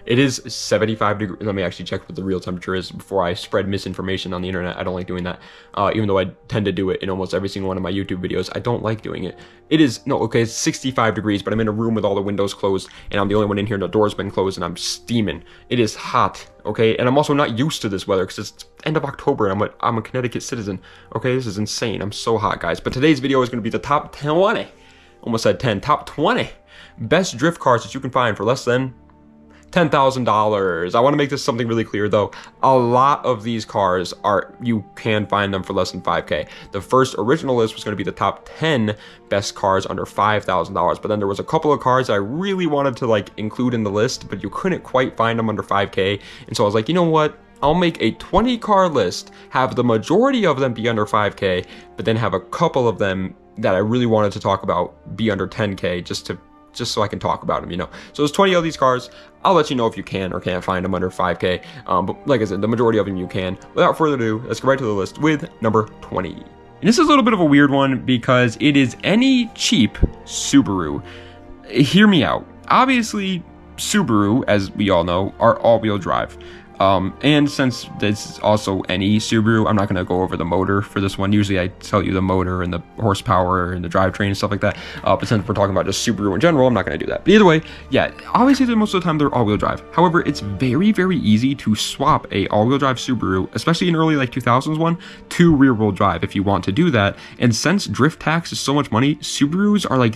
It is 75 degrees. Let me actually check what the real temperature is before I spread misinformation on the internet. I don't like doing that. Even though I tend to do it in almost every single one of my YouTube videos, I don't like doing it. It is, no, okay, it's 65 degrees, but I'm in a room with all the windows closed, and I'm the only one in here, and the door's been closed, and I'm steaming. It is hot, okay? And I'm also not used to this weather, because it's end of October, and I'm a Connecticut citizen. Okay, this is insane. I'm so hot, guys. But today's video is going to be the top 20. Almost said 10. Top 20 best drift cars that you can find for less than $10,000. I want to make this something really clear though. A lot of these cars you can find them for less than 5K. The first original list was going to be the top 10 best cars under $5,000, but then there was a couple of cars I really wanted to like include in the list, but you couldn't quite find them under 5K. And so I was like, you know what? I'll make a 20 car list, have the majority of them be under 5K, but then have a couple of them that I really wanted to talk about be under 10K just so I can talk about them, you know. So there's 20 of these cars. I'll let you know if you can or can't find them under 5K. But like I said, the majority of them you can. Without further ado, let's go right to the list with number 20. And this is a little bit of a weird one because it is any cheap Subaru. Hear me out. Obviously, Subaru, as we all know, are all-wheel drive. And since this is also any Subaru, I'm not going to go over the motor for this one. Usually I tell you the motor and the horsepower and the drivetrain and stuff like that. But since we're talking about just Subaru in general, I'm not going to do that. But either way, yeah, obviously most of the time they're all-wheel drive. However, it's very, very easy to swap a all-wheel drive Subaru, especially in early like 2000s one, to rear-wheel drive if you want to do that. And since drift tax is so much money, Subarus are like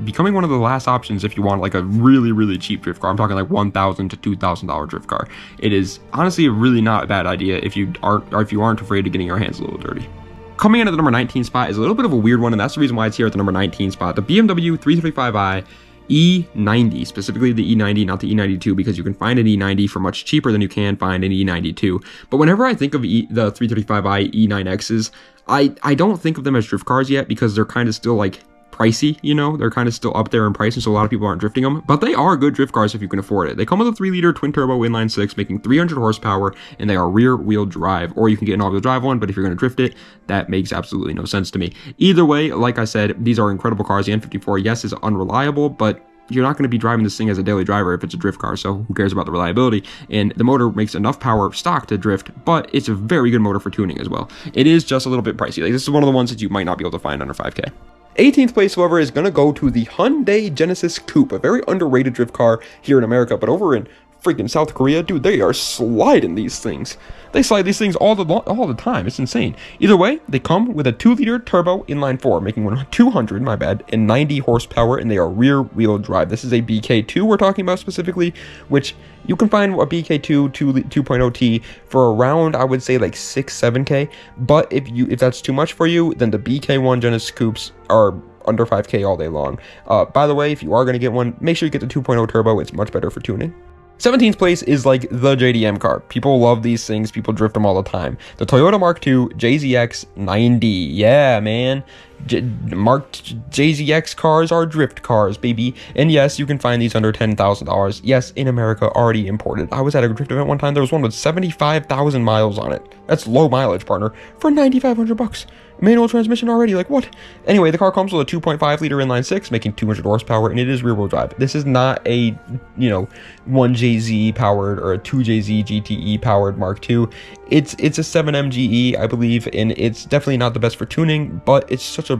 becoming one of the last options if you want like a really, really cheap drift car. I'm talking like $1,000 to $2,000 drift car. It is honestly really not a bad idea if you aren't afraid of getting your hands a little dirty. Coming in at the number 19 spot is a little bit of a weird one, and that's the reason why it's here at the number 19 spot. The BMW 335i E90, specifically the E90, not the E92, because you can find an E90 for much cheaper than you can find an E92. But whenever I think of the 335i E9Xs, I don't think of them as drift cars yet because they're kind of still like pricey, you know, they're kind of still up there in price, and so a lot of people aren't drifting them, but they are good drift cars if you can afford it. They come with a 3-liter twin-turbo inline 6 making 300 horsepower, and they are rear-wheel drive, or you can get an all-wheel drive one, but if you're going to drift it, that makes absolutely no sense to me. Either way, like I said, these are incredible cars. The N54, yes, is unreliable, but you're not going to be driving this thing as a daily driver if it's a drift car, so who cares about the reliability? And the motor makes enough power stock to drift, but it's a very good motor for tuning as well. It is just a little bit pricey. Like, this is one of the ones that you might not be able to find under 5K. 18th place, however, is going to go to the Hyundai Genesis Coupe, a very underrated drift car here in America, but over in freaking South Korea, dude, they are sliding these things. They slide these things all the time. It's insane. Either way, they come with a 2-liter turbo inline 4, making 290 horsepower, and they are rear-wheel drive. This is a BK2 we're talking about specifically, which you can find a BK2 2.0T for around, I would say, like 6-7K. But if that's too much for you, then the BK1 Genesis Coupes are under 5K all day long. By the way, if you are going to get one, make sure you get the 2.0 turbo. It's much better for tuning. 17th place is like the JDM car. People love these things. People drift them all the time. The Toyota Mark II JZX90. Yeah, man. JZX cars are drift cars, baby. And yes, you can find these under $10,000. Yes, in America, already imported. I was at a drift event one time. There was one with 75,000 miles on it. That's low mileage, partner, for $9,500. Manual transmission already, like what? Anyway, the car comes with a 2.5-liter inline 6 making 200 horsepower, and it is rear-wheel drive. This is not a, 1JZ powered or a 2JZ GTE powered Mark II. It's a 7MGE, I believe, and it's definitely not the best for tuning, but it's such a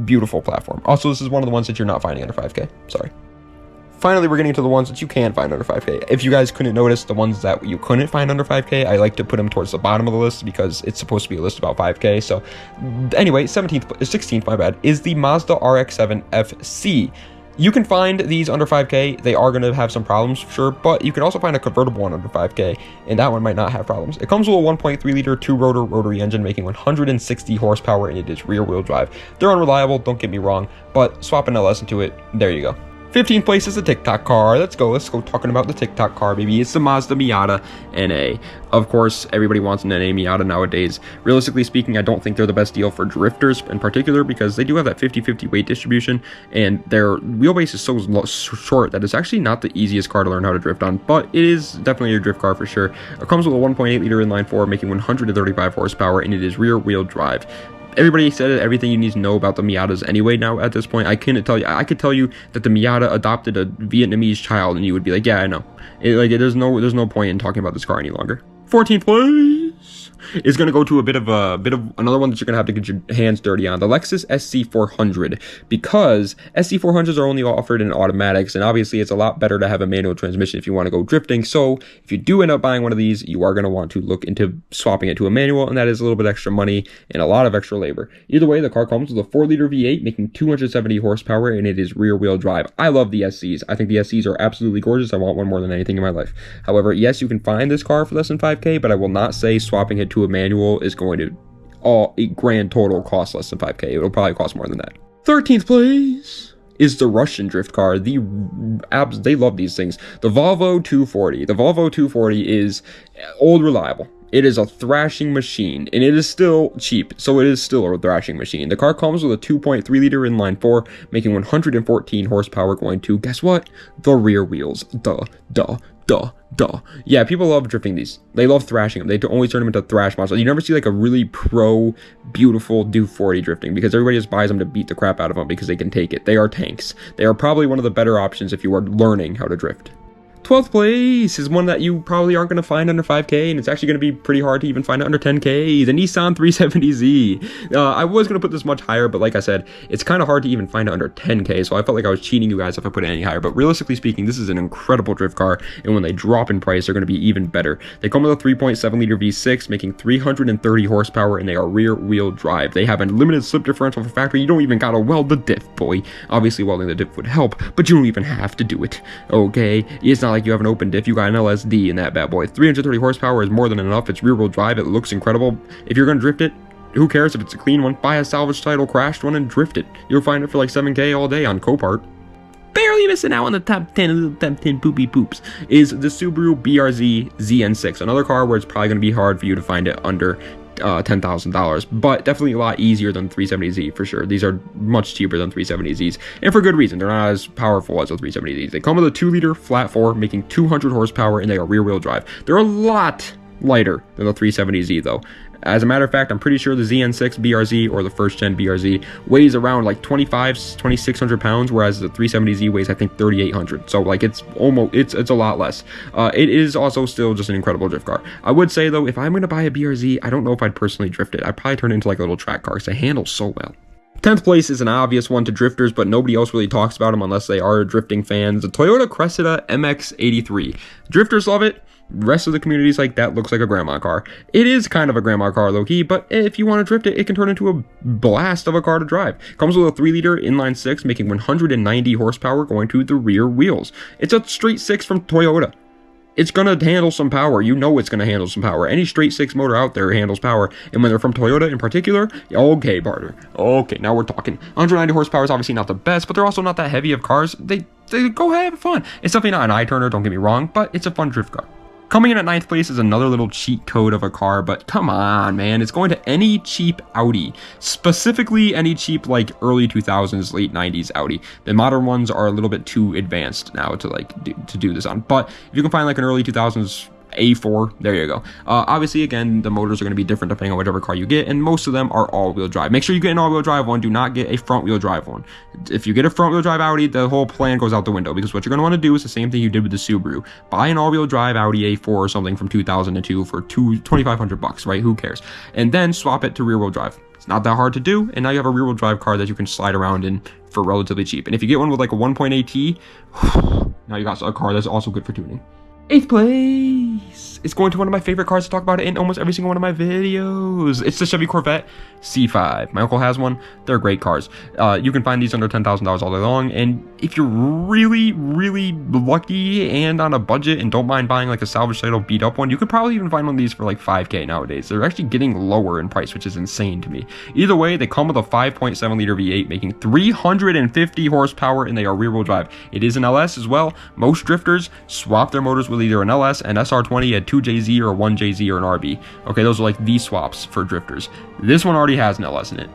beautiful platform. Also, this is one of the ones that you're not finding under 5K. Sorry. Finally, we're getting to the ones that you can find under 5K. If you guys couldn't notice, the ones that you couldn't find under 5K, I like to put them towards the bottom of the list because it's supposed to be a list about 5K. So anyway, 16th, my bad, is the Mazda RX-7 FC. You can find these under 5K. They are going to have some problems, sure, but you can also find a convertible one under 5K, and that one might not have problems. It comes with a 1.3-liter 2-rotor rotary engine making 160 horsepower, and it is rear-wheel drive. They're unreliable, don't get me wrong, but swap an LS into it, there you go. 15th place is a TikTok car. Let's go talking about the TikTok car, baby. It's the Mazda Miata NA. Of course, everybody wants an NA Miata nowadays. Realistically speaking, I don't think they're the best deal for drifters in particular because they do have that 50-50 weight distribution, and their wheelbase is so short that it's actually not the easiest car to learn how to drift on, but it is definitely a drift car for sure. It comes with a 1.8-liter inline 4 making 135 horsepower, and it is rear-wheel drive. Everybody said everything you need to know about the Miatas anyway now at this point. I couldn't tell you. I could tell you that the Miata adopted a Vietnamese child, and you would be like, yeah, I know. There's no point in talking about this car any longer. 14th place is going to go to a bit of another one that you're going to have to get your hands dirty on, the Lexus SC400, because SC400s are only offered in automatics, and obviously it's a lot better to have a manual transmission if you want to go drifting. So if you do end up buying one of these, you are going to want to look into swapping it to a manual, and that is a little bit extra money and a lot of extra labor. Either way, the car comes with a 4-liter V8 making 270 horsepower, and it is rear-wheel drive. I love the SCs. I think the SCs are absolutely gorgeous. I want one more than anything in my life. However, yes, you can find this car for less than $5K, but I will not say swapping it to a manual is going to a grand total cost less than $5K. It'll probably cost more than that. 13th place is the Russian drift car. They love these things. The Volvo 240. The Volvo 240 is old reliable. It is a thrashing machine, and it is still cheap, so it is still a thrashing machine. The car comes with a 2.3 liter inline 4, making 114 horsepower, going to, guess what? The rear wheels. Duh. Yeah, people love drifting these. They love thrashing them. They always turn them into thrash monsters. You never see like a really pro, beautiful 240 drifting, because everybody just buys them to beat the crap out of them because they can take it. They are tanks. They are probably one of the better options if you are learning how to drift. 12th place is one that you probably aren't going to find under 5K, and it's actually going to be pretty hard to even find it under 10K. The Nissan 370Z. I was going to put this much higher, but like I said, it's kind of hard to even find it under 10K, so I felt like I was cheating you guys if I put it any higher. But realistically speaking, this is an incredible drift car, and when they drop in price, they're going to be even better. They come with a 3.7 liter V6, making 330 horsepower, and they are rear-wheel drive. They have a limited slip differential for factory. You don't even got to weld the diff, boy. Obviously, welding the diff would help, but you don't even have to do it, okay? It's not like you have an open diff. You got an LSD in that bad boy. 330 horsepower is more than enough. It's rear wheel drive. It looks incredible. If you're gonna drift it, who cares if it's a clean one? Buy a salvage title crashed one and drift it. You'll find it for like 7K all day on Copart. Barely missing out on the top 10 poopy poops is the Subaru BRZ ZN6, another car where it's probably going to be hard for you to find it under $10,000, but definitely a lot easier than 370Z for sure. These are much cheaper than 370Zs, and for good reason. They're not as powerful as the 370Zs. They come with a 2-liter flat 4, making 200 horsepower, and they are rear-wheel drive. They're a lot lighter than the 370Z though. As a matter of fact, I'm pretty sure the ZN6 BRZ or the first gen BRZ weighs around like 2,600 pounds, whereas the 370Z weighs I think 3,800. So like it's a lot less. It is also still just an incredible drift car. I would say though, if I'm gonna buy a BRZ, I don't know if I'd personally drift it. I'd probably turn it into like a little track car because they handle so well. 10th place is an obvious one to drifters, but nobody else really talks about them unless they are drifting fans. The Toyota Cressida MX-83. Drifters love it. Rest of the community's like, that looks like a grandma car. It is kind of a grandma car low-key, but if you want to drift it, it can turn into a blast of a car to drive. Comes with a 3-liter inline 6, making 190 horsepower, going to the rear wheels. It's a straight 6 from Toyota. It's going to handle some power. You know it's going to handle some power. Any straight 6 motor out there handles power. And when they're from Toyota in particular, okay, partner. Okay, now we're talking. 190 horsepower is obviously not the best, but they're also not that heavy of cars. They go have fun. It's definitely not an eye-turner, don't get me wrong, but it's a fun drift car. Coming in at 9th place is another little cheat code of a car, but come on, man. It's going to any cheap Audi. Specifically, any cheap, like, early 2000s, late 90s Audi. The modern ones are a little bit too advanced now to, like, do this on. But if you can find, like, an early 2000s A4, there you go. Obviously, again, the motors are going to be different depending on whichever car you get, and most of them are all-wheel drive. Make sure you get an all-wheel drive one. Do not get a front-wheel drive one. If you get a front-wheel drive Audi, the whole plan goes out the window, because what you're going to want to do is the same thing you did with the Subaru. Buy an all-wheel drive Audi A4 or something from 2002 for $2,500, right? Who cares? And then swap it to rear-wheel drive. It's not that hard to do, and now you have a rear-wheel drive car that you can slide around in for relatively cheap. And if you get one with like a 1.8T, now you got a car that's also good for tuning. 8th place is going to one of my favorite cars to talk about in almost every single one of my videos. It's the Chevy Corvette C5. My uncle has one. They're great cars. You can find these under $10,000 all day long, and if you're really, really lucky and on a budget and don't mind buying like a salvage title beat up one, you could probably even find one of these for like 5K nowadays. They're actually getting lower in price, which is insane to me. Either way, they come with a 5.7 liter V8 making 350 horsepower, and they are rear wheel drive. It is an LS as well. Most drifters swap their motors with either an LS, an SR20, a 2JZ, or a 1JZ, or an RB. Okay, those are like the swaps for drifters. This one already has an LS in it.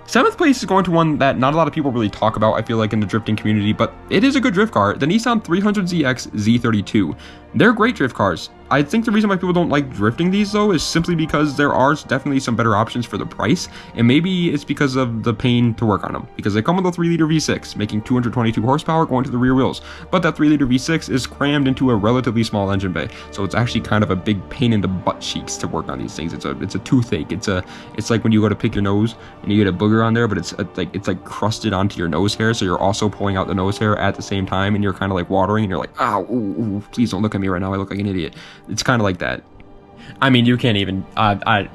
7th place is going to one that not a lot of people really talk about, I feel like, in the drifting community, but it is a good drift car. The Nissan 300ZX Z32. They're great drift cars. I think the reason why people don't like drifting these though is simply because there are definitely some better options for the price, and maybe it's because of the pain to work on them, because they come with a 3-liter V6 making 222 horsepower going to the rear wheels, but that 3-liter V6 is crammed into a relatively small engine bay, so it's actually kind of a big pain in the butt cheeks to work on these things. It's a toothache. It's like when you go to pick your nose and you get a booger on there, but it's like crusted onto your nose hair, so you're also pulling out the nose hair at the same time, and you're kind of like watering, and you're like, ow, ooh, please don't look at me right now, I look like an idiot. It's kind of like that. I mean, you can't even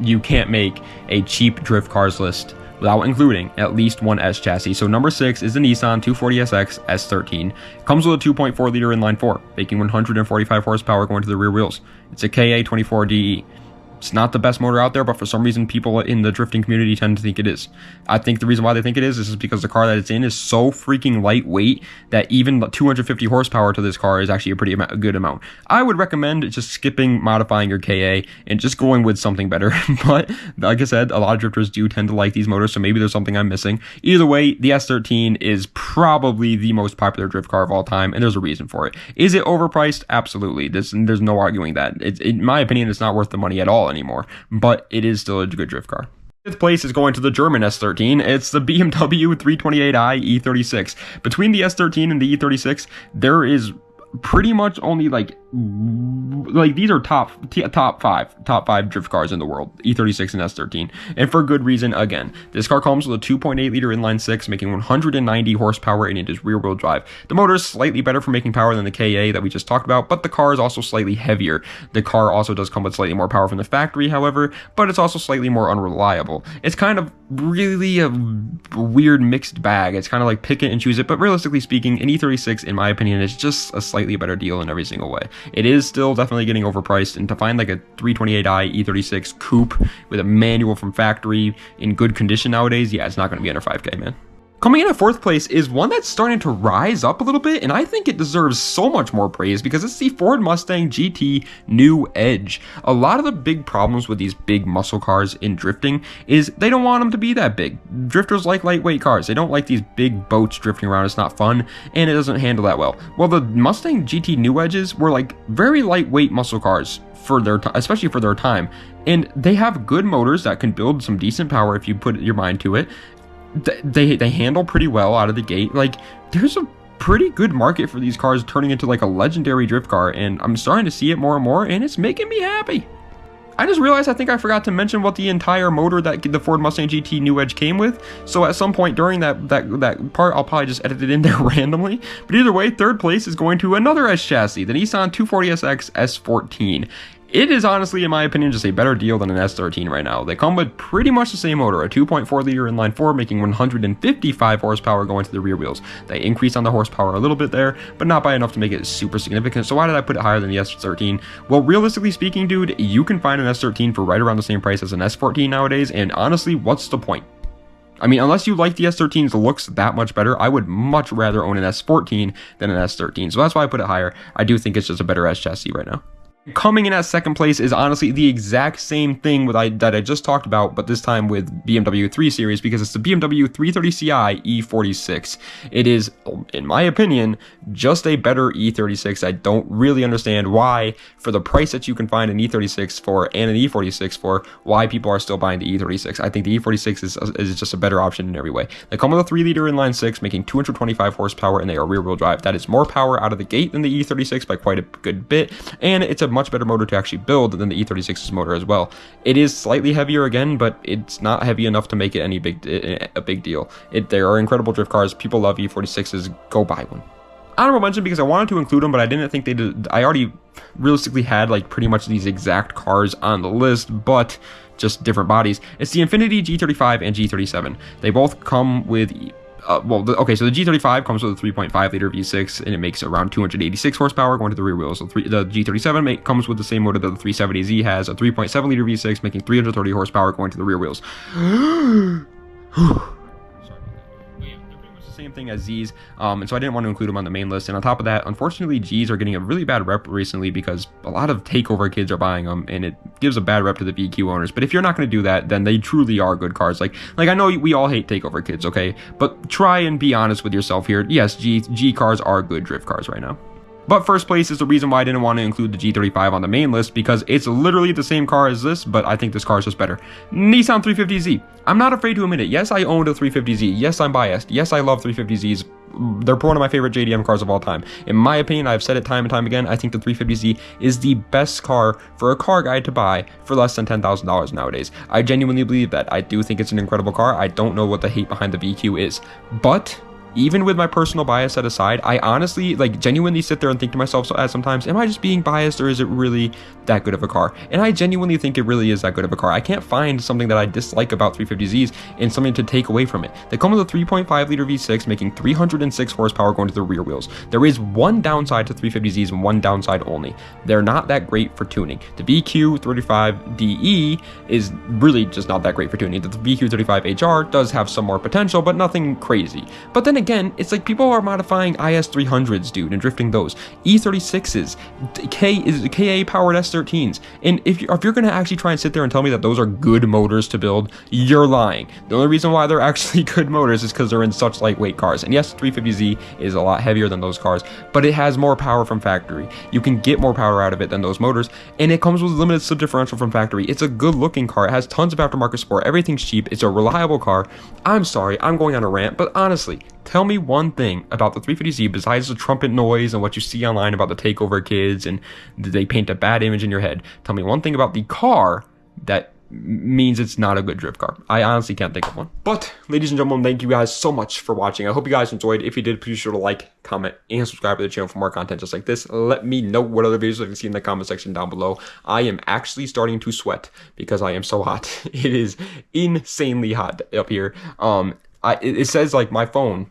you can't make a cheap drift cars list without including at least one S chassis. So number 6 is the Nissan 240SX S13. Comes with a 2.4 liter inline 4, making 145 horsepower going to the rear wheels. It's a KA24DE. It's not the best motor out there, but for some reason people in the drifting community tend to think it is. I think the reason why they think it is because the car that it's in is so freaking lightweight that even 250 horsepower to this car is actually a good amount. I would recommend just skipping modifying your KA and just going with something better. But like I said, a lot of drifters do tend to like these motors, so maybe there's something I'm missing. Either way, the S13 is probably the most popular drift car of all time, and there's a reason for it. Is it overpriced? Absolutely. There's no arguing that. In my opinion, it's not worth the money at all anymore, but it is still a good drift car. Fifth place is going to the German S13. It's the BMW 328i E36. Between the S13 and the E36, there is pretty much only like these are top five drift cars in the world, E36 and S13, and for good reason. Again, this car comes with a 2.8 liter inline 6 making 190 horsepower, and it is rear wheel drive. The motor is slightly better for making power than the KA that we just talked about, but the car is also slightly heavier. The car also does come with slightly more power from the factory, however, but it's also slightly more unreliable. It's kind of really a weird mixed bag. It's kind of like pick it and choose it, but realistically speaking, an E36 in my opinion is just a slightly better deal in every single way. It is still definitely getting overpriced, and to find like a 328i E36 coupe with a manual from factory in good condition nowadays, yeah, it's not going to be under 5K, man. Coming in at 4th place is one that's starting to rise up a little bit, and I think it deserves so much more praise because it's the Ford Mustang GT New Edge. A lot of the big problems with these big muscle cars in drifting is they don't want them to be that big. Drifters like lightweight cars. They don't like these big boats drifting around. It's not fun, and it doesn't handle that well. Well, the Mustang GT New Edges were like very lightweight muscle cars for their especially for their time, and they have good motors that can build some decent power if you put your mind to it. They handle pretty well out of the gate. Like, there's a pretty good market for these cars turning into like a legendary drift car, and I'm starting to see it more and more, and it's making me happy. I just realized I think I forgot to mention what the entire motor that the Ford Mustang GT New Edge came with, so at some point during that part, I'll probably just edit it in there randomly. But either way, 3rd place is going to another S chassis, the Nissan 240SX S14. It is honestly, in my opinion, just a better deal than an S13 right now. They come with pretty much the same motor, a 2.4 liter inline 4 making 155 horsepower going to the rear wheels. They increase on the horsepower a little bit there, but not by enough to make it super significant. So why did I put it higher than the S13? Well, realistically speaking, dude, you can find an S13 for right around the same price as an S14 nowadays, and honestly, what's the point? I mean, unless you like the S13's looks that much better, I would much rather own an S14 than an S13. So that's why I put it higher. I do think it's just a better S chassis right now. Coming in at 2nd place is honestly the exact same thing that I just talked about, but this time with BMW 3 Series, because it's the BMW 330ci E46. It is, in my opinion, just a better E36. I don't really understand why, for the price that you can find an E36 for and an E46 for, why people are still buying the E36. I think the E46 is just a better option in every way. They come with a 3 liter inline 6 making 225 horsepower, and they are rear wheel drive. That is more power out of the gate than the E36 by quite a good bit, and it's a much better motor to actually build than the E36's motor as well. It is slightly heavier again, but it's not heavy enough to make it a big deal. They are incredible drift cars. People love E46s. Go buy one. Honorable mention because I wanted to include them, but I didn't think they did. I already realistically had like pretty much these exact cars on the list, but just different bodies. It's the Infinity G35 and G37. They both come with so the G35 comes with a 3.5 liter V6, and it makes around 286 horsepower going to the rear wheels. So the G37 comes with the same motor that the 370Z has, a 3.7 liter V6 making 330 horsepower going to the rear wheels. Same thing as Z's, and so I didn't want to include them on the main list. And on top of that, unfortunately, G's are getting a really bad rep recently because a lot of takeover kids are buying them, and it gives a bad rep to the VQ owners. But if you're not going to do that, then they truly are good cars. Like I know we all hate takeover kids, okay? But try and be honest with yourself here. Yes, G cars are good drift cars right now. But first place is the reason why I didn't want to include the G35 on the main list, because it's literally the same car as this, but I think this car is just better. Nissan 350Z. I'm not afraid to admit it. Yes, I owned a 350Z. Yes, I'm biased. Yes, I love 350Zs. They're one of my favorite JDM cars of all time. In my opinion, I've said it time and time again, I think the 350Z is the best car for a car guy to buy for less than $10,000 nowadays. I genuinely believe that. I do think it's an incredible car. I don't know what the hate behind the VQ is, but even with my personal bias set aside, I honestly, like, genuinely sit there and think to myself sometimes, am I just being biased, or is it really that good of a car? And I genuinely think it really is that good of a car. I can't find something that I dislike about 350Zs and something to take away from it. They come with a 3.5 liter V6 making 306 horsepower going to the rear wheels. There is one downside to 350Zs and one downside only. They're not that great for tuning. The VQ35DE is really just not that great for tuning. The VQ35HR does have some more potential, but nothing crazy. But then again, it's like people are modifying IS300s, dude, and drifting those. E36s, KA powered S13s. And if you're going to actually try and sit there and tell me that those are good motors to build, you're lying. The only reason why they're actually good motors is because they're in such lightweight cars. And yes, 350Z is a lot heavier than those cars, but it has more power from factory. You can get more power out of it than those motors, and it comes with limited sub differential from factory. It's a good looking car. It has tons of aftermarket support. Everything's cheap. It's a reliable car. I'm sorry, I'm going on a rant, but honestly, tell me one thing about the 350Z besides the trumpet noise and what you see online about the takeover kids and they paint a bad image in your head. Tell me one thing about the car that means it's not a good drift car. I honestly can't think of one. But ladies and gentlemen, thank you guys so much for watching. I hope you guys enjoyed. If you did, please be sure to like, comment, and subscribe to the channel for more content just like this. Let me know what other videos I can see in the comment section down below. I am actually starting to sweat because I am so hot. It is insanely hot up here. It says, like, my phone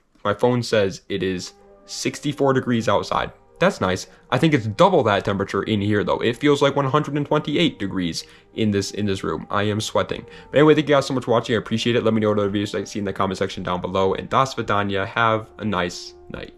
says it is 64 degrees outside. That's nice. I think it's double that temperature in here though. It feels like 128 degrees in this room. I am sweating. But anyway, thank you guys so much for watching. I appreciate it. Let me know what other videos I see in the comment section down below. And das vidanya. Have a nice night.